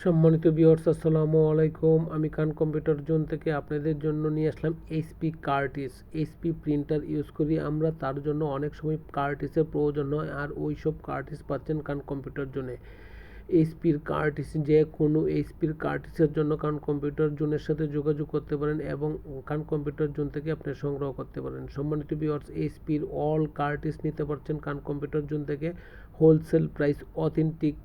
সম্মানিত ভিউয়ার্স, আসসালামু আলাইকুম। আমি খান কম্পিউটার জোন থেকে আপনাদের জন্য নিয়ে আসলাম এইচপি কার্টিস। এইচপি প্রিন্টার ইউজ করি আমরা, তার জন্য অনেক সময় কার্টিসের প্রয়োজন হয়, আর ওই সব কার্টিস পাচ্ছেন খান কম্পিউটার জোনে। এইচপির কার্টিস, যে কোনো এইচপির কার্টিসের জন্য খান কম্পিউটার জোনের সাথে যোগাযোগ করতে পারেন এবং খান কম্পিউটার জোন থেকে আপনি সংগ্রহ করতে পারেন। সম্মানিত ভিউয়ার্স, এইচপির অল কার্টিস নিতে পারছেন খান কম্পিউটার জোন থেকে হোলসেল প্রাইস। অথেন্টিক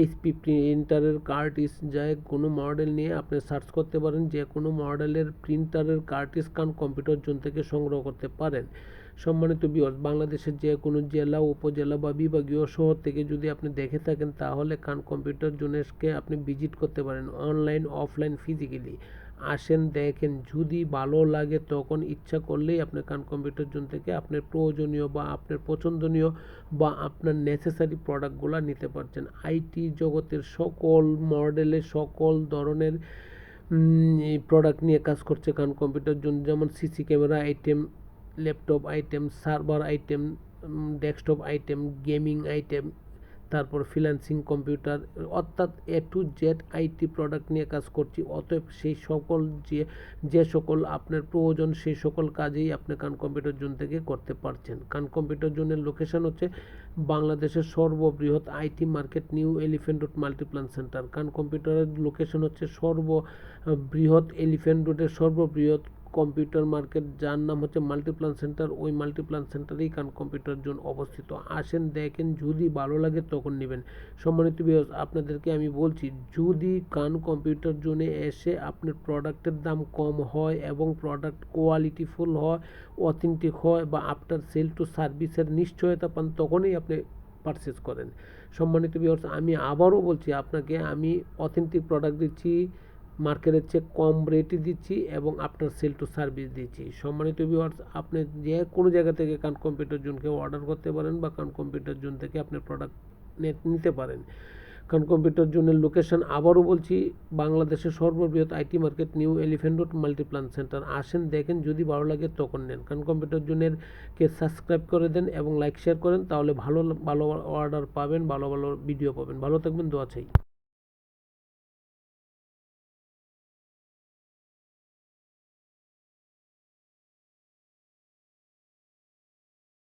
এইচপি প্রিন্টারের কার্টিস, যে কোনো মডেল নিয়ে আপনি সার্চ করতে পারেন, যে কোনো মডেলের প্রিন্টারের কার্টিস খান কম্পিউটার জোন থেকে সংগ্রহ করতে পারেন। সম্মানিত ভিউয়ার্স, বাংলাদেশের যে কোনো জেলা, উপজেলা বা বিভাগীয় শহর থেকে যদি আপনি দেখে থাকেন, তাহলে খান কম্পিউটার জোনকে আপনি ভিজিট করতে পারেন, অনলাইন অফলাইন ফিজিক্যালি। আসেন, দেখেন, যদি ভালো লাগে তখন ইচ্ছা করলেই আপনি খান কম্পিউটার জোন থেকে আপনার প্রয়োজনীয় বা আপনার পছন্দনীয় বা আপনার নেসেসারি প্রোডাক্টগুলো নিতে পারছেন। আইটি জগতের সকল মডেলের সকল ধরনের প্রোডাক্ট নিয়ে কাজ করছে খান কম্পিউটার জোন, যেমন CC camera item, laptop item, server item, desktop item, gaming item, তারপর ফ্রিল্যান্সিং কম্পিউটার, অর্থাৎ এ টু জেড আইটি প্রোডাক্ট নিয়ে কাজ করছি। অতএব সেই সকল যে সকল আপনার প্রয়োজন, সেই সকল কাজেই আপনি খান কম্পিউটার জোন থেকে করতে পারছেন। খান কম্পিউটার জোনের লোকেশন হচ্ছে বাংলাদেশের সর্ববৃহৎ IT market, new Elephant Road Multiplan Center. Khan কম্পিউটারের লোকেশন হচ্ছে সর্ববৃহৎ এলিফ্যান্ট রোডের সর্ববৃহৎ কম্পিউটার মার্কেট, যার নাম হচ্ছে মাল্টিপ্ল্যান সেন্টার। ওই মাল্টিপ্ল্যান সেন্টারেই খান কম্পিউটার জোন অবস্থিত। আসেন, দেখেন, যদি ভালো লাগে তখন নেবেন। সম্মানিত ভিউয়ার্স, আপনাদেরকে আমি বলছি, যদি খান কম্পিউটার জোনে এসে আপনার প্রোডাক্টের দাম কম হয় এবং প্রোডাক্ট কোয়ালিটিফুল হয়, অথেন্টিক হয় বা আফটার সেল টু সার্ভিসের নিশ্চয়তা পান, তখনই আপনি পারচেস করেন। সম্মানিত ভিউয়ার্স, আমি আবারও বলছি আপনাকে, আমি অথেন্টিক প্রোডাক্ট দিচ্ছি, মার্কেটের চেয়ে কম রেটে দিচ্ছি এবং আপনার সেল টু সার্ভিস দিচ্ছি। সম্মানিত ভিউয়ার্স, আপনি যে কোনো জায়গা থেকে খান কম্পিউটার জোনকে অর্ডার করতে পারেন বা খান কম্পিউটার জোন থেকে আপনার প্রোডাক্ট নিতে পারেন। খান কম্পিউটার জোনের লোকেশন আবারও বলছি, বাংলাদেশের সর্ববৃহৎ IT market, new Elephant Road Multiplan centre. আসেন, দেখেন, যদি ভালো লাগে তখন নেন। খান কম্পিউটার জোনের কে সাবস্ক্রাইব করে দেন এবং লাইক শেয়ার করেন, তাহলে ভালো ভালো অর্ডার পাবেন, ভালো ভালো ভিডিও পাবেন। ভালো থাকবেন, দোয়া চাই।